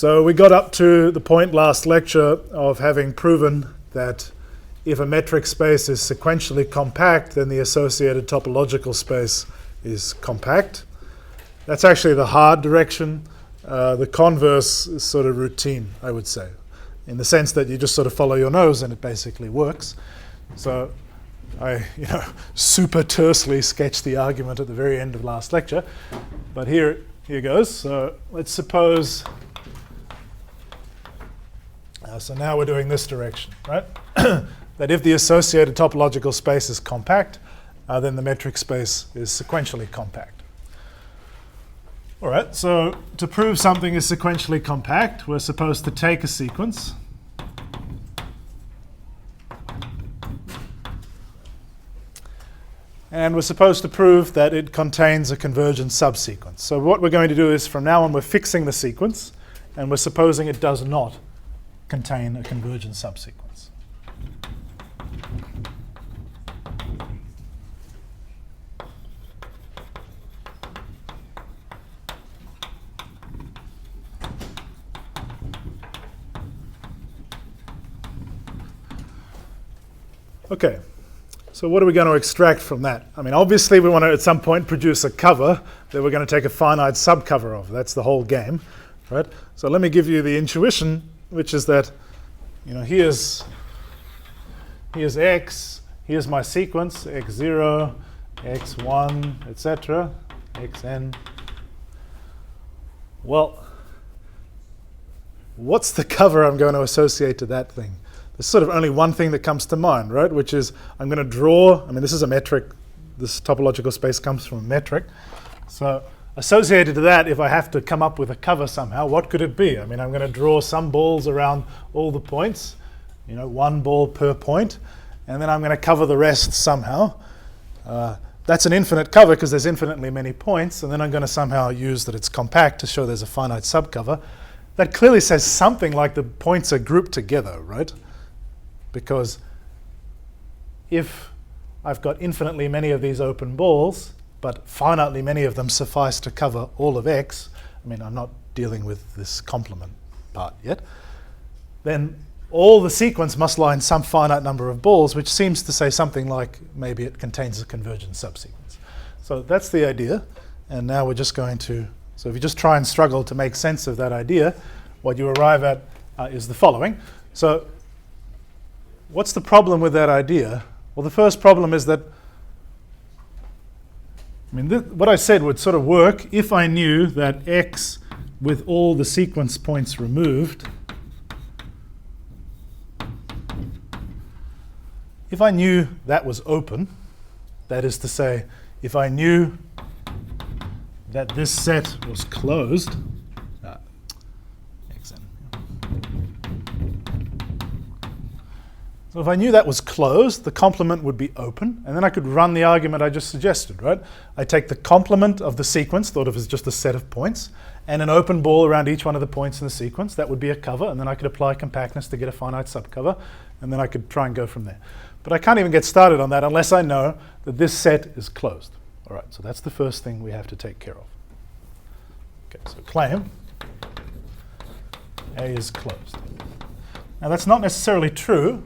So we got up to the point last lecture of having proven that if a metric space is sequentially compact, then the associated topological space is compact. That's actually the hard direction. The converse is sort of routine, I would say, in the sense that you just sort of follow your nose and it basically works. So I, super tersely sketched the argument at the very end of last lecture, but here goes. So let's suppose, so now we're doing this direction, right? That if the associated topological space is compact, then the metric space is sequentially compact. All right, so to prove something is sequentially compact, we're supposed to take a sequence and we're supposed to prove that it contains a convergent subsequence. So what we're going to do is, from now on, we're fixing the sequence, and we're supposing it does not contain a convergent subsequence. Okay. So what are we going to extract from that? I mean, obviously we want to at some point produce a cover that we're going to take a finite subcover of. That's the whole game, right? So let me give you the intuition, which is that, here's x, here's my sequence, x0, x1, etc., xn. Well, what's the cover I'm going to associate to that thing? There's sort of only one thing that comes to mind, right? Which is I'm going to draw, this is a metric. This topological space comes from a metric. So associated to that, if I have to come up with a cover somehow, what could it be? I'm going to draw some balls around all the points, one ball per point, and then I'm going to cover the rest somehow. That's an infinite cover because there's infinitely many points, and then I'm going to somehow use that it's compact to show there's a finite subcover. That clearly says something like the points are grouped together, right? Because if I've got infinitely many of these open balls, but finitely many of them suffice to cover all of x, I'm not dealing with this complement part yet, then all the sequence must lie in some finite number of balls, which seems to say something like maybe it contains a convergent subsequence. So that's the idea, and now we're just going to, so if you just try and struggle to make sense of that idea, what you arrive at is the following. So what's the problem with that idea? Well, the first problem is that, what I said would sort of work if I knew that x with all the sequence points removed, if I knew that was open, that is to say, if I knew that this set was closed, so if I knew that was closed, the complement would be open, and then I could run the argument I just suggested, right? I take the complement of the sequence, thought of as just a set of points, and an open ball around each one of the points in the sequence. That would be a cover, and then I could apply compactness to get a finite subcover, and then I could try and go from there. But I can't even get started on that unless I know that this set is closed. All right, so that's the first thing we have to take care of. Okay, so claim A is closed. Now that's not necessarily true,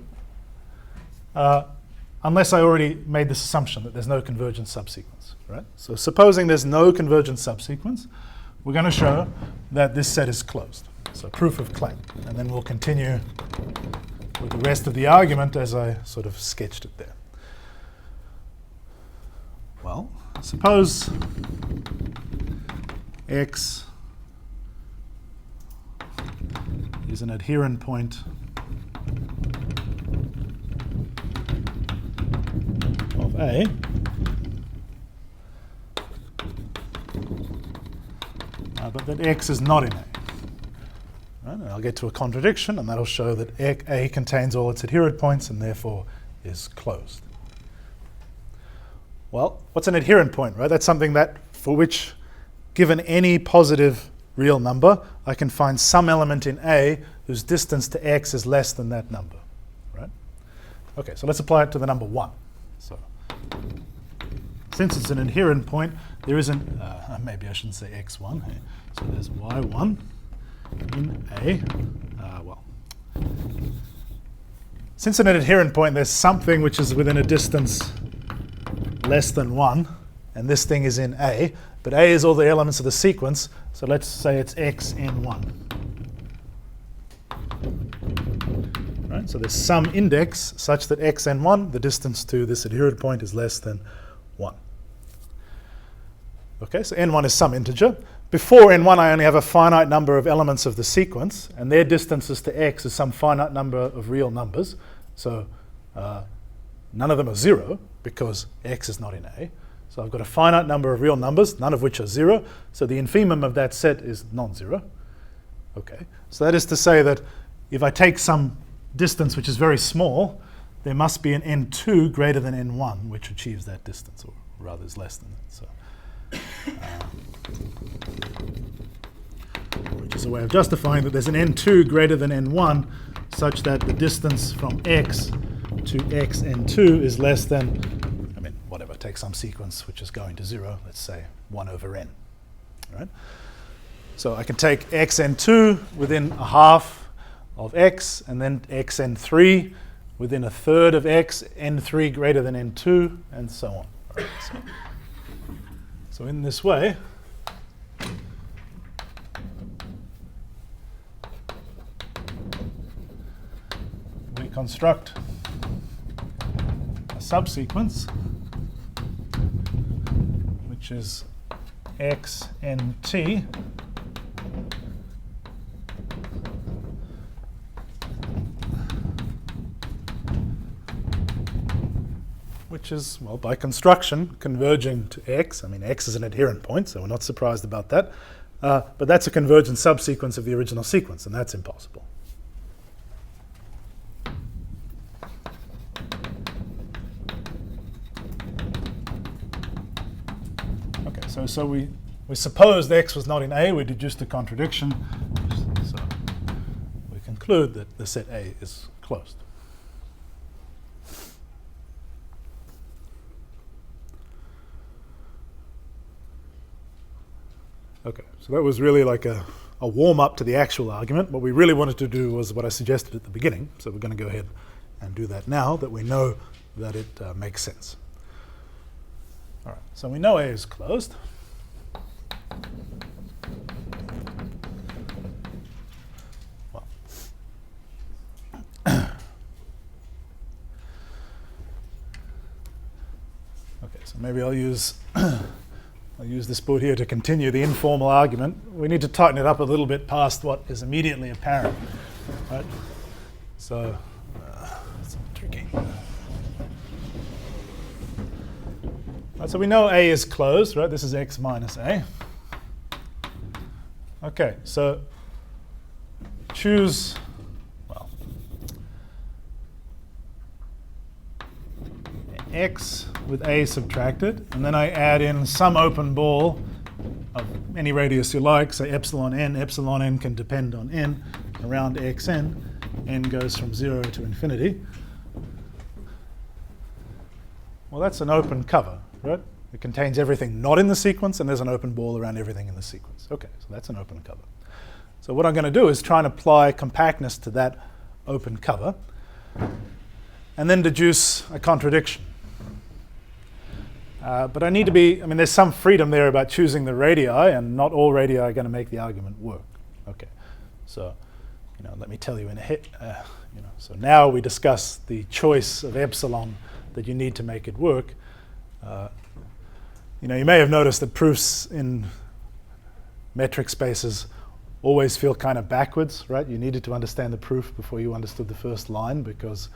unless I already made this assumption that there's no convergent subsequence, right? So supposing there's no convergent subsequence, we're going to show that this set is closed. So proof of claim. And then we'll continue with the rest of the argument as I sort of sketched it there. Well, suppose x is an adherent point of A, but that x is not in A. Right? And I'll get to a contradiction, and that'll show that A contains all its adherent points and therefore is closed. Well, what's an adherent point, right? That's something that for which, given any positive real number, I can find some element in A whose distance to x is less than that number, right? Okay, so let's apply it to the number 1. So since it's an adherent point, there isn't, maybe I shouldn't say x1. So there's y1 in A, since an adherent point, there's something which is within a distance less than 1, and this thing is in A, but A is all the elements of the sequence, so let's say it's x n 1. Right, so there's some index such that x n 1, the distance to this adherent point, is less than 1. Okay, so n1 is some integer. Before n1, I only have a finite number of elements of the sequence, and their distances to x is some finite number of real numbers. So none of them are 0, because x is not in A. So I've got a finite number of real numbers, none of which are 0. So the infimum of that set is non-zero. Okay, so that is to say that if I take some distance which is very small, there must be an n2 greater than n1, which achieves that distance, or rather is less than that. So, which is a way of justifying that there's an n2 greater than n1, such that the distance from x to x n2 is less than, I mean, whatever, take some sequence which is going to 0, let's say 1 over n. Right? So I can take x n2 within a half of x, and then x n3 within a third of x, n3 greater than n2, and so on. Right, so in this way, we construct a subsequence which is x n t which is, well, by construction, converging to x. I mean, x is an adherent point, so we're not surprised about that. But that's a convergent subsequence of the original sequence, and that's impossible. Okay, so we supposed x was not in A, we deduced a contradiction, so we conclude that the set A is closed. Okay, so that was really like a warm-up to the actual argument. What we really wanted to do was what I suggested at the beginning, so we're going to go ahead and do that now that we know that it makes sense. All right, so we know A is closed. Well, okay, so maybe I'll use this board here to continue the informal argument. We need to tighten it up a little bit past what is immediately apparent. Right? So it's tricky. Right, so we know A is closed, right? This is x minus A. Okay, so choose, well, x with A subtracted, and then I add in some open ball of any radius you like, say epsilon n. Epsilon n can depend on n around xn. N goes from 0 to infinity. Well, that's an open cover, right? It contains everything not in the sequence, and there's an open ball around everything in the sequence. Okay, so that's an open cover. So what I'm going to do is try and apply compactness to that open cover, and then deduce a contradiction. But I need to be, I mean, there's some freedom there about choosing the radii, and not all radii are going to make the argument work. Okay, so, let me tell you in a hit, so now we discuss the choice of epsilon that you need to make it work. You may have noticed that proofs in metric spaces always feel kind of backwards, right? You needed to understand the proof before you understood the first line, because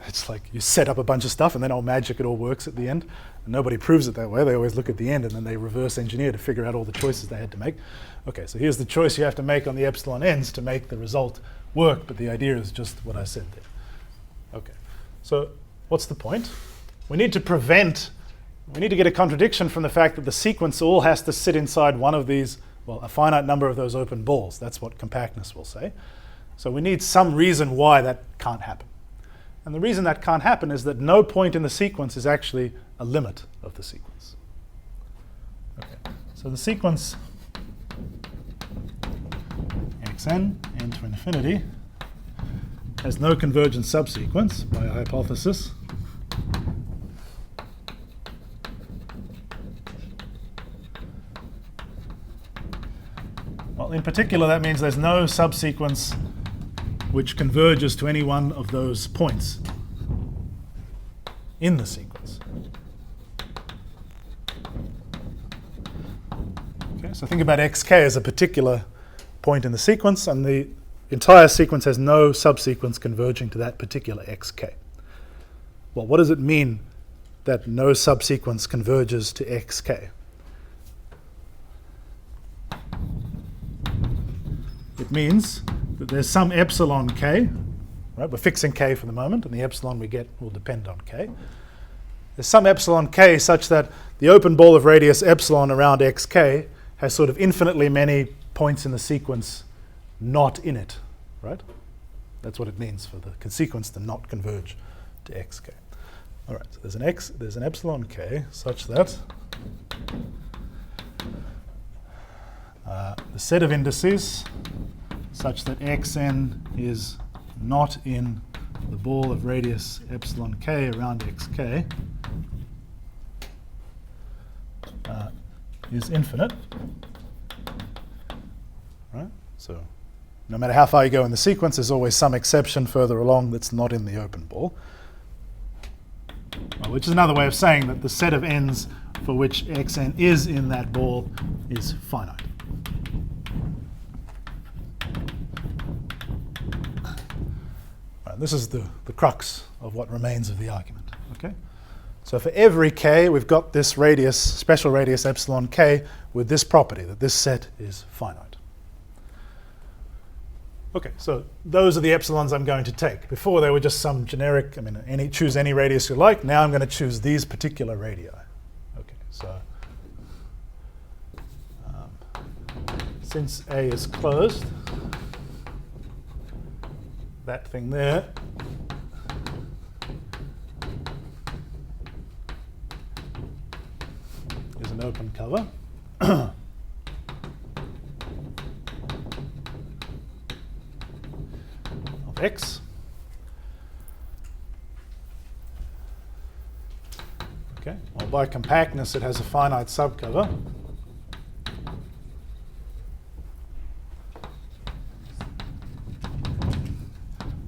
it's like you set up a bunch of stuff and then, oh, magic, it all works at the end. And nobody proves it that way. They always look at the end and then they reverse engineer to figure out all the choices they had to make. Okay, so here's the choice you have to make on the epsilon n's to make the result work, but the idea is just what I said there. Okay, so what's the point? We need to get a contradiction from the fact that the sequence all has to sit inside one of these, well, a finite number of those open balls. That's what compactness will say. So we need some reason why that can't happen. And the reason that can't happen is that no point in the sequence is actually a limit of the sequence. Okay. So the sequence xn, n to infinity, has no convergent subsequence by hypothesis. Well, in particular, that means there's no subsequence which converges to any one of those points in the sequence. Okay, so think about xk as a particular point in the sequence, and the entire sequence has no subsequence converging to that particular xk. Well, what does it mean that no subsequence converges to xk? It means that there's some epsilon k, right? We're fixing k for the moment, and the epsilon we get will depend on k. There's some epsilon k such that the open ball of radius epsilon around xk has sort of infinitely many points in the sequence not in it, right? That's what it means for the sequence to not converge to xk. All right, so there's an epsilon k such that the set of indices such that xn is not in the ball of radius epsilon k around xk is infinite, right? So no matter how far you go in the sequence, there's always some exception further along that's not in the open ball, which is another way of saying that the set of n's for which xn is in that ball is finite. This is the crux of what remains of the argument. Okay? So for every k, we've got this radius, special radius epsilon k, with this property, that this set is finite. Okay, so those are the epsilons I'm going to take. Before they were just some generic, choose any radius you like. Now I'm going to choose these particular radii. Okay, so since A is closed, that thing there is an open cover. Of X. Okay, well, by compactness it has a finite subcover.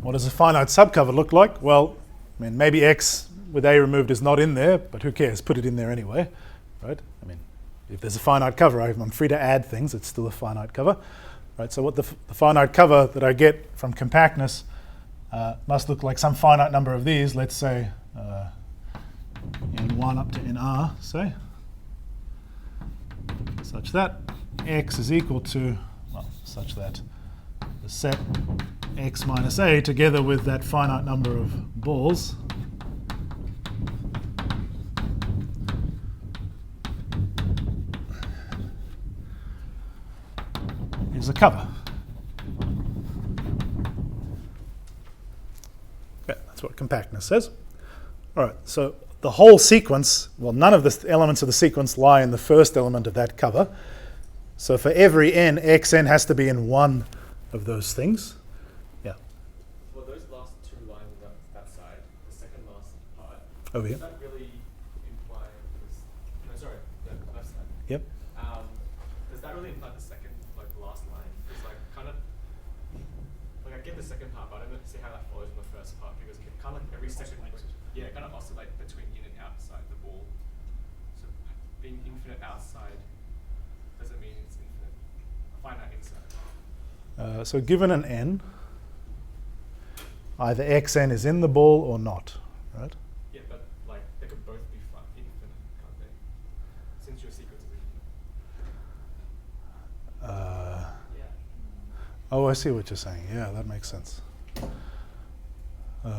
What does a finite subcover look like? Well, maybe X with A removed is not in there, but who cares? Put it in there anyway, right? If there's a finite cover, I'm free to add things. It's still a finite cover, right? So what the finite cover that I get from compactness must look like some finite number of these. Let's say n1 up to nr, say, such that X is equal to, well, such that the set X minus A together with that finite number of balls is a cover. Yeah, that's what compactness says. All right, so the whole sequence, well, none of the elements of the sequence lie in the first element of that cover. So for every n, xn has to be in one of those things. Yeah. For those last two lines on that side, the second last part, over here. does that really imply this? No, sorry, the left side. Yep. Does that really imply the second, last line? It's I get the second part, but I don't see how that follows from the first part because it kind of every second, it kind of oscillate between in and outside the ball. So being infinite outside doesn't mean it's infinite, finite inside. So given an n, either xn is in the ball or not, right? Yeah, but they could both be infinite, can't they? Since your sequence is infinite. Yeah. Oh, I see what you're saying. Yeah, that makes sense. So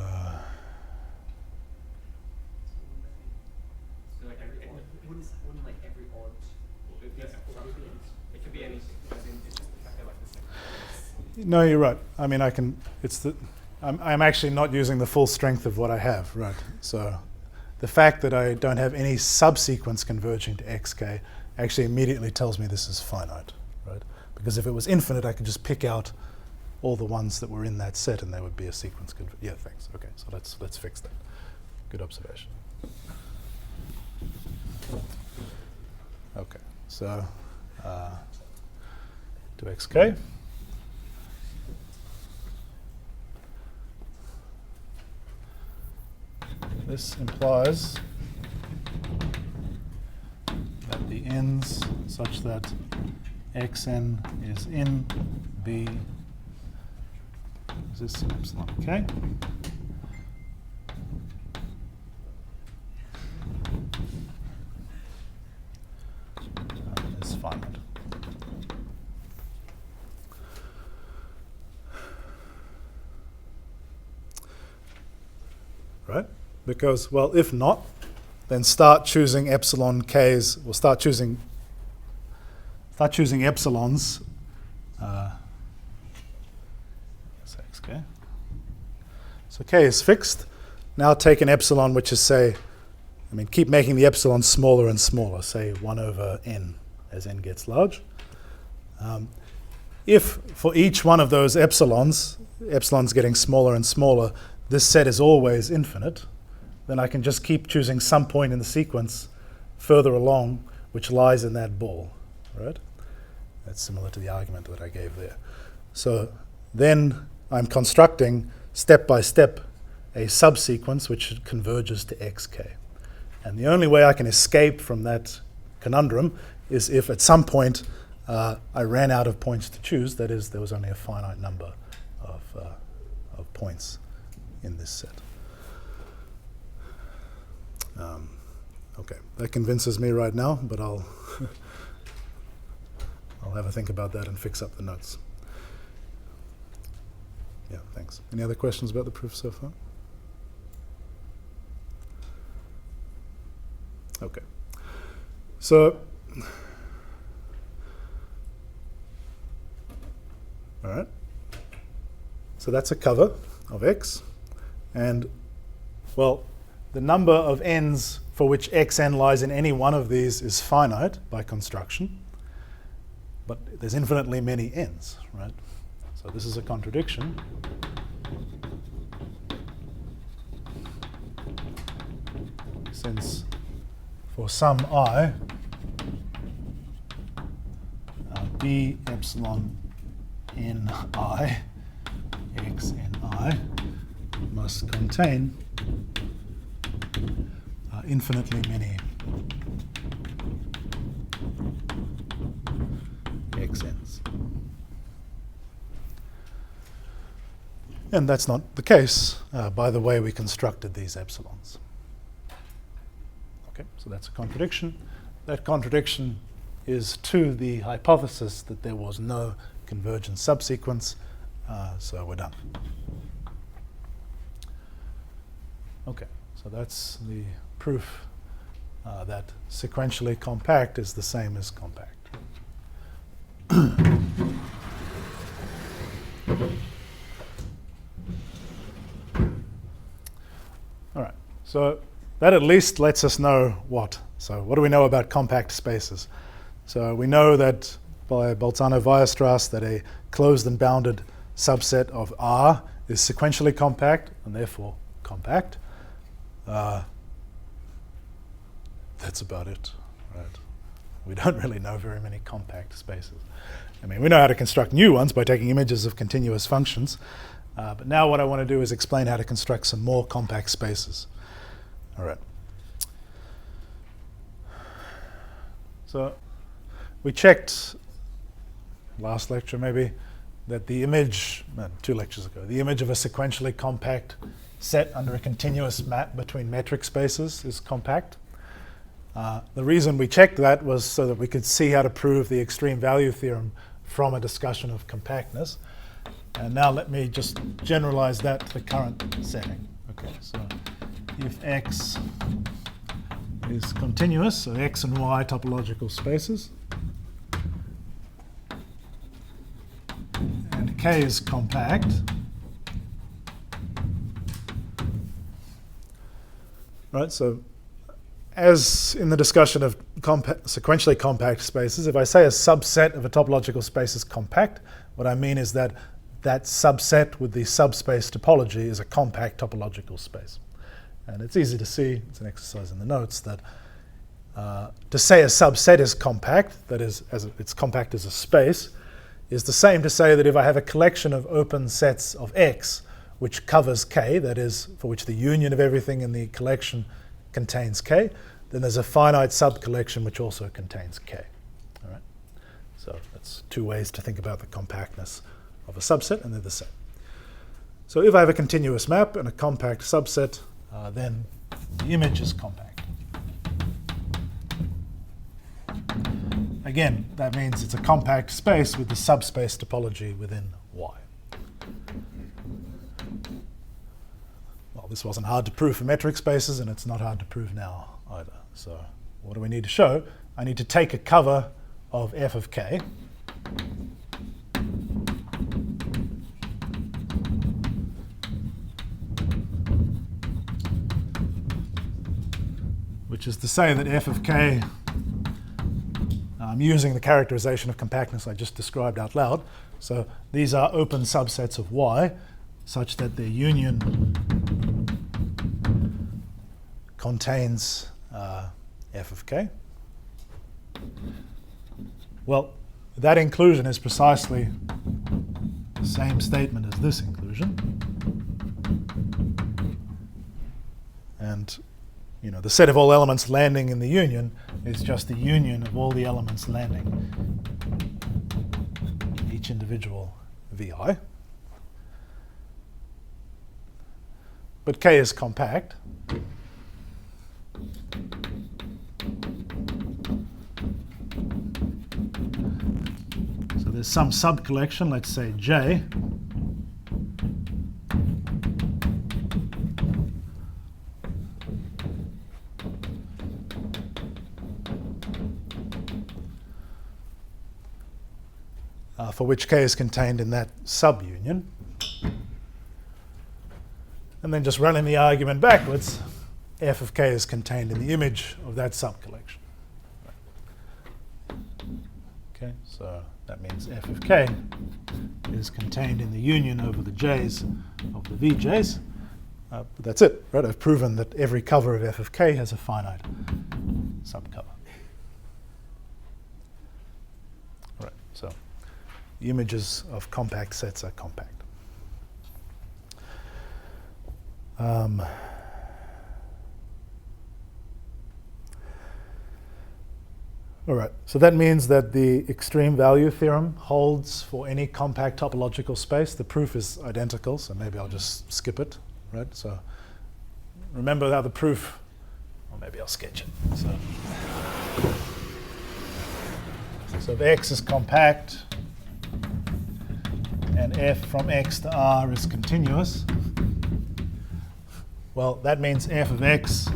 wouldn't every odd? It could be anything. As in, it's just the fact that the second. No, you're right. I can. I'm actually not using the full strength of what I have, right? So, the fact that I don't have any subsequence converging to xk actually immediately tells me this is finite, right? Because if it was infinite, I could just pick out all the ones that were in that set and they would be a sequence. Yeah, thanks. Okay, so let's fix that. Good observation. Okay, so to xk. This implies that the n's such that xn is in B is this epsilon k. Is finite. Right? Because, well, if not, then start choosing epsilon k's, or start choosing epsilons. Okay. So k is fixed. Now take an epsilon, which is, say, keep making the epsilon smaller and smaller, say 1 over n, as n gets large. If for each one of those epsilons getting smaller and smaller, this set is always infinite, then I can just keep choosing some point in the sequence further along, which lies in that ball, right? That's similar to the argument that I gave there. So then I'm constructing, step by step, a subsequence which converges to xk. And the only way I can escape from that conundrum is if at some point I ran out of points to choose, that is, there was only a finite number of points in this set. Okay, that convinces me right now, but I'll have a think about that and fix up the notes. Yeah, thanks. Any other questions about the proof so far? Okay. So, all right. So that's a cover of x. And, well, the number of n's for which xn lies in any one of these is finite by construction. But there's infinitely many n's, right? So this is a contradiction. Since for some I, b epsilon n I, x n I, must contain infinitely many xn's. And that's not the case by the way we constructed these epsilons. Okay, so that's a contradiction. That contradiction is to the hypothesis that there was no convergent subsequence, so we're done. Okay, so that's the proof that sequentially compact is the same as compact. All right, so that at least lets us know what. So what do we know about compact spaces? So we know that by Bolzano-Weierstrass that a closed and bounded subset of R is sequentially compact and therefore compact. That's about it, right? We don't really know very many compact spaces. We know how to construct new ones by taking images of continuous functions. But now what I want to do is explain how to construct some more compact spaces. All right. So we checked, last lecture maybe, that the image, 2 lectures ago, the image of a sequentially compact set under a continuous map between metric spaces is compact. The reason we checked that was so that we could see how to prove the extreme value theorem from a discussion of compactness. And now let me just generalize that to the current setting. Okay, so if X is continuous, so X and Y topological spaces, and K is compact, right? So as in the discussion of sequentially compact spaces, if I say a subset of a topological space is compact, what I mean is that that subset with the subspace topology is a compact topological space. And it's easy to see, it's an exercise in the notes, that to say a subset is compact, that is, it's compact as a space, is the same to say that if I have a collection of open sets of X which covers K, that is, for which the union of everything in the collection contains K, then there's a finite subcollection which also contains K. All right? So that's two ways to think about the compactness of a subset, and they're the same. So if I have a continuous map and a compact subset, then the image is compact. Again, that means it's a compact space with the subspace topology within Y. Well, this wasn't hard to prove for metric spaces, and it's not hard to prove now either. So what do we need to show? I need to take a cover of f of k, which is to say that f of k, I'm using the characterization of compactness I just described out loud. So these are open subsets of Y such that their union contains f of k. Well, that inclusion is precisely the same statement as this inclusion. And you know, the set of all elements landing in the union is just the union of all the elements landing in each individual VI. But K is compact. So there's some subcollection, let's say J, for which K is contained in that subunion. And then just running the argument backwards, f of k is contained in the image of that subcollection. Okay, so that means f of k is contained in the union over the j's of the vj's. But that's it, right? I've proven that every cover of f of k has a finite subcover. All right, so the images of compact sets are compact. All right, so that means that the extreme value theorem holds for any compact topological space. The proof is identical, so maybe I'll just skip it, right? So remember how the proof, or maybe I'll sketch it. So if X is compact, and f from x to r is continuous, well, that means f of x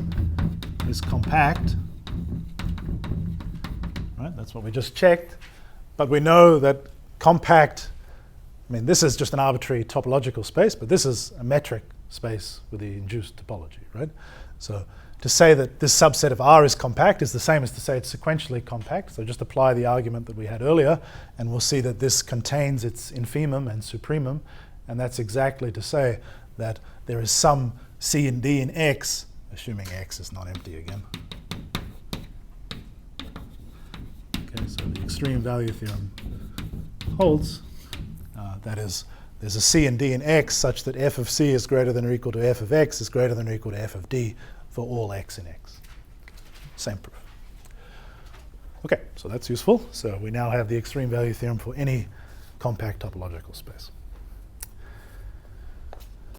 is compact. Right? That's what we just checked. But we know that compact, I mean, this is just an arbitrary topological space, but this is a metric space with the induced topology, right? So to say that this subset of R is compact is the same as to say it's sequentially compact. So just apply the argument that we had earlier, and we'll see that this contains its infimum and supremum. And that's exactly to say that there is some C and D in X, assuming X is not empty again. Okay, so the extreme value theorem holds. That is, there's a C and D in X such that f of C is greater than or equal to f of X is greater than or equal to f of D for all x in X. Same proof. Okay, so that's useful. So we now have the extreme value theorem for any compact topological space.